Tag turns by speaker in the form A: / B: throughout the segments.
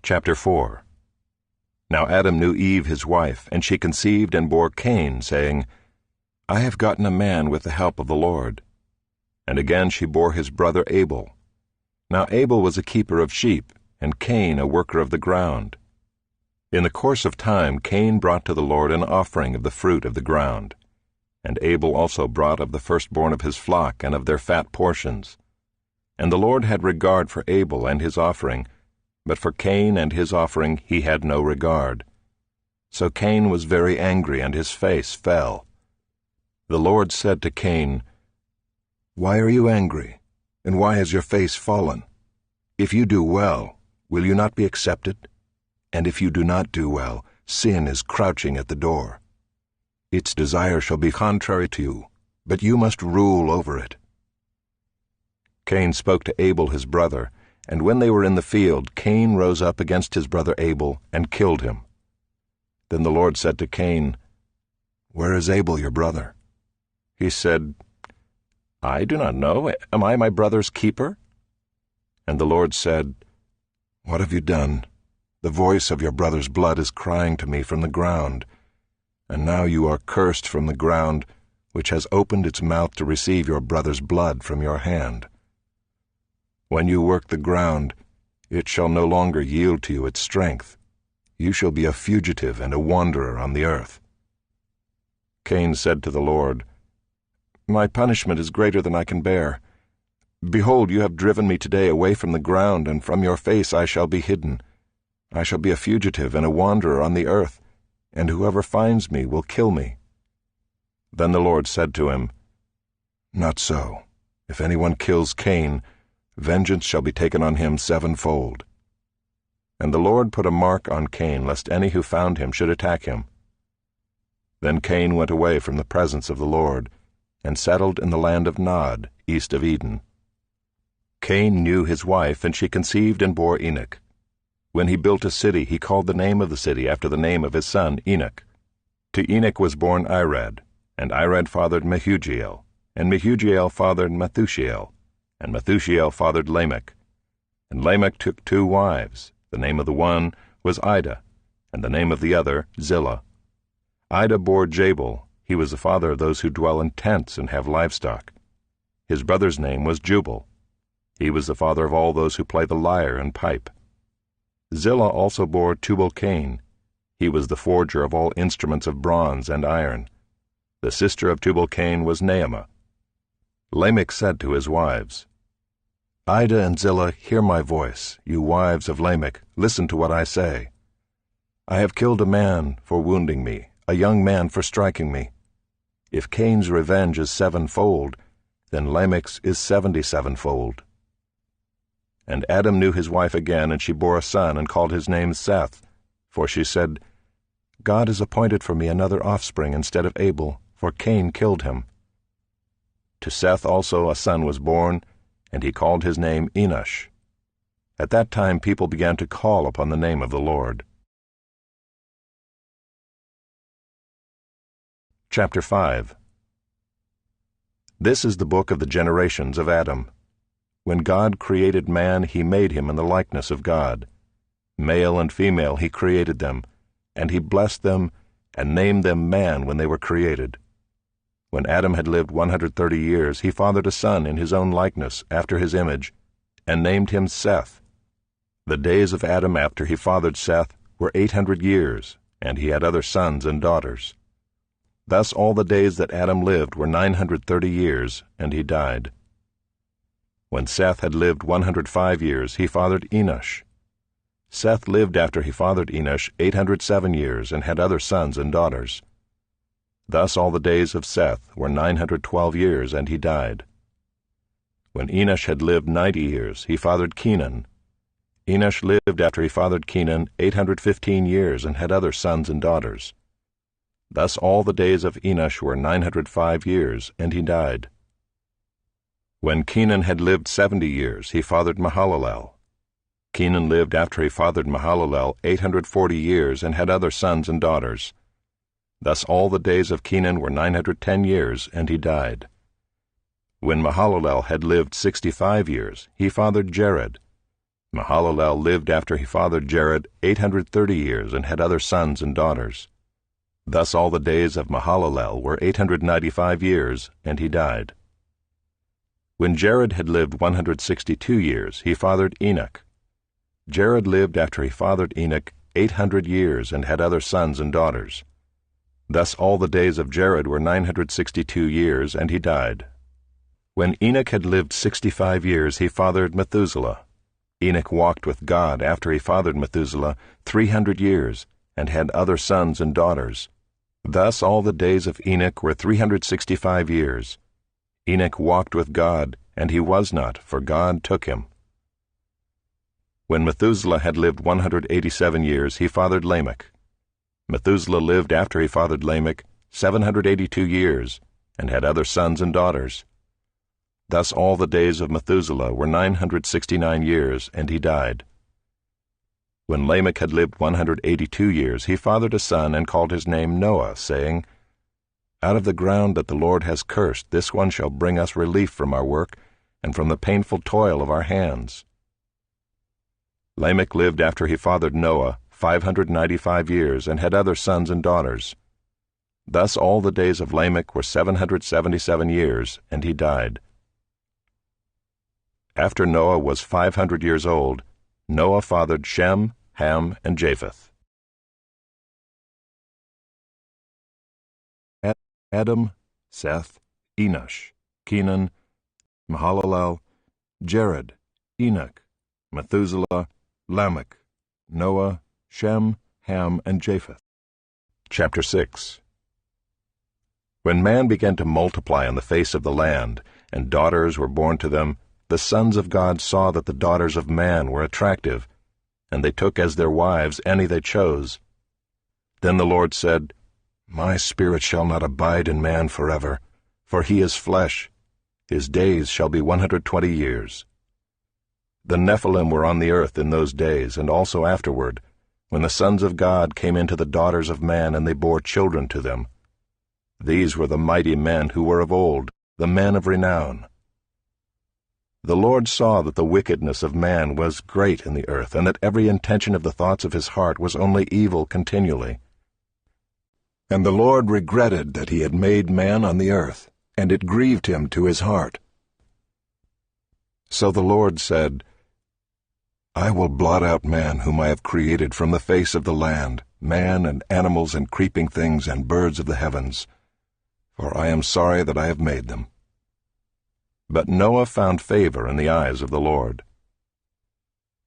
A: Chapter 4. Now Adam knew Eve his wife, and she conceived and bore Cain, saying, I have gotten a man with the help of the Lord. And again she bore his brother Abel. Now Abel was a keeper of sheep, and Cain a worker of the ground. In the course of time Cain brought to the Lord an offering of the fruit of the ground. And Abel also brought of the firstborn of his flock and of their fat portions. And the Lord had regard for Abel and his offering, but for Cain and his offering he had no regard. So Cain was very angry, and his face fell. The Lord said to Cain, Why are you angry, and why has your face fallen? If you do well, will you not be accepted? And if you do not do well, sin is crouching at the door. Its desire shall be contrary to you, but you must rule over it. Cain spoke to Abel his brother, and when they were in the field, Cain rose up against his brother Abel and killed him. Then the Lord said to Cain, Where is Abel your brother? He said, I do not know. Am I my brother's keeper? And the Lord said, What have you done? The voice of your brother's blood is crying to me from the ground. And now you are cursed from the ground, which has opened its mouth to receive your brother's blood from your hand. When you work the ground, it shall no longer yield to you its strength. You shall be a fugitive and a wanderer on the earth. Cain said to the Lord, My punishment is greater than I can bear. Behold, you have driven me today away from the ground, and from your face I shall be hidden. I shall be a fugitive and a wanderer on the earth, and whoever finds me will kill me. Then the Lord said to him, Not so. If anyone kills Cain, vengeance shall be taken on him sevenfold. And the Lord put a mark on Cain, lest any who found him should attack him. Then Cain went away from the presence of the Lord, and settled in the land of Nod, east of Eden. Cain knew his wife, and she conceived and bore Enoch. When he built a city, he called the name of the city after the name of his son Enoch. To Enoch was born Irad, and Irad fathered Mehujael, and Mehujael fathered Methushael, and Methushael fathered Lamech. And Lamech took 2 wives. The name of the one was Ida, and the name of the other Zillah. Ida bore Jabal. He was the father of those who dwell in tents and have livestock. His brother's name was Jubal. He was the father of all those who play the lyre and pipe. Zillah also bore Tubal-Cain. He was the forger of all instruments of bronze and iron. The sister of Tubal-Cain was Naamah. Lamech said to his wives, Ida and Zillah, hear my voice. You wives of Lamech, listen to what I say. I have killed a man for wounding me, a young man for striking me. If Cain's revenge is 7-fold, then Lamech's is 77-fold. And Adam knew his wife again, and she bore a son, and called his name Seth. For she said, God has appointed for me another offspring instead of Abel, for Cain killed him. To Seth also a son was born, and he called his name Enosh. At that time people began to call upon the name of the Lord. Chapter 5. This is the book of the generations of Adam. When God created man, he made him in the likeness of God. Male and female he created them, and he blessed them and named them man when they were created. When Adam had lived 130 years, he fathered a son in his own likeness, after his image, and named him Seth. The days of Adam after he fathered Seth were 800 years, and he had other sons and daughters. Thus all the days that Adam lived were 930 years, and he died. When Seth had lived 105 years, he fathered Enosh. Seth lived after he fathered Enosh 807 years, and had other sons and daughters. Thus all the days of Seth were 912 years, and he died. When Enosh had lived 90 years, he fathered Kenan. Enosh lived after he fathered Kenan 815 years, and had other sons and daughters. Thus all the days of Enosh were 905 years, and he died. When Kenan had lived 70 years, he fathered Mahalalel. Kenan lived after he fathered Mahalalel 840 years, and had other sons and daughters. Thus all the days of Kenan were 910 years, and he died. When Mahalalel had lived 65 years, he fathered Jared. Mahalalel lived after he fathered Jared 830 years and had other sons and daughters. Thus all the days of Mahalalel were 895 years, and he died. When Jared had lived 162 years, he fathered Enoch. Jared lived after he fathered Enoch 800 years and had other sons and daughters. Thus all the days of Jared were 962 years, and he died. When Enoch had lived 65 years, he fathered Methuselah. Enoch walked with God after he fathered Methuselah 300 years, and had other sons and daughters. Thus all the days of Enoch were 365 years. Enoch walked with God, and he was not, for God took him. When Methuselah had lived 187 years, he fathered Lamech. Methuselah lived after he fathered Lamech 782 years, and had other sons and daughters. Thus all the days of Methuselah were 969 years, and he died. When Lamech had lived 182 years, he fathered a son and called his name Noah, saying, Out of the ground that the Lord has cursed, this one shall bring us relief from our work and from the painful toil of our hands. Lamech lived after he fathered Noah 595 years, and had other sons and daughters. Thus all the days of Lamech were 777 years, and he died. After Noah was 500 years old, Noah fathered Shem, Ham, and Japheth. Adam, Seth, Enosh, Kenan, Mahalalel, Jared, Enoch, Methuselah, Lamech, Noah, Shem, Ham, and Japheth. Chapter 6. When man began to multiply on the face of the land, and daughters were born to them, the sons of God saw that the daughters of man were attractive, and they took as their wives any they chose. Then the Lord said, My spirit shall not abide in man forever, for he is flesh. His days shall be 120 years. The Nephilim were on the earth in those days, and also afterward, when the sons of God came into the daughters of man, and they bore children to them. These were the mighty men who were of old, the men of renown. The Lord saw that the wickedness of man was great in the earth, and that every intention of the thoughts of his heart was only evil continually. And the Lord regretted that he had made man on the earth, and it grieved him to his heart. So the Lord said, I will blot out man whom I have created from the face of the land, man and animals and creeping things and birds of the heavens, for I am sorry that I have made them. But Noah found favor in the eyes of the Lord.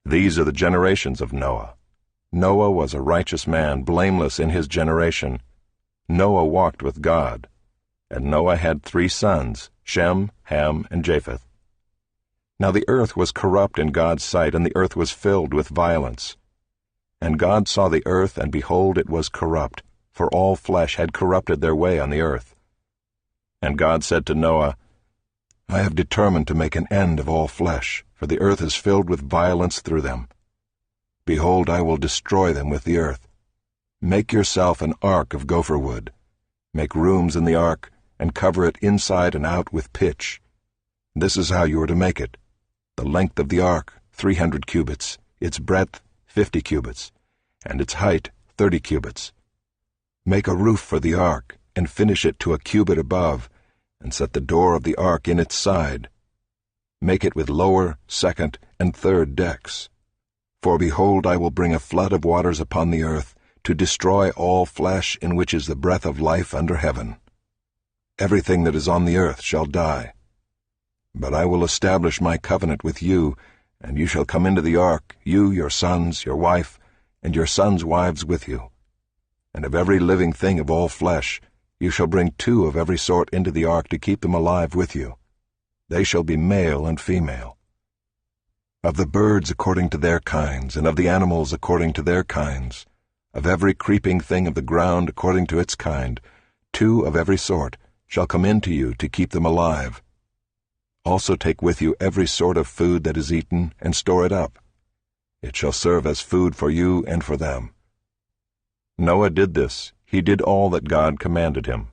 A: These are the generations of Noah. Noah was a righteous man, blameless in his generation. Noah walked with God. And Noah had 3 sons, Shem, Ham, and Japheth. Now the earth was corrupt in God's sight, and the earth was filled with violence. And God saw the earth, and behold, it was corrupt, for all flesh had corrupted their way on the earth. And God said to Noah, I have determined to make an end of all flesh, for the earth is filled with violence through them. Behold, I will destroy them with the earth. Make yourself an ark of gopher wood. Make rooms in the ark, and cover it inside and out with pitch. This is how you are to make it. The length of the ark, 300 cubits, its breadth, 50 cubits, and its height, 30 cubits. Make a roof for the ark, and finish it to a cubit above, and set the door of the ark in its side. Make it with lower, second, and third decks. For behold, I will bring a flood of waters upon the earth, to destroy all flesh in which is the breath of life under heaven. Everything that is on the earth shall die. But I will establish my covenant with you, and you shall come into the ark, you, your sons, your wife, and your sons' wives with you. And of every living thing of all flesh, you shall bring 2 of every sort into the ark to keep them alive with you. They shall be male and female. Of the birds according to their kinds, and of the animals according to their kinds, of every creeping thing of the ground according to its kind, 2 of every sort shall come into you to keep them alive. Also take with you every sort of food that is eaten, and store it up. It shall serve as food for you and for them. Noah did this. He did all that God commanded him.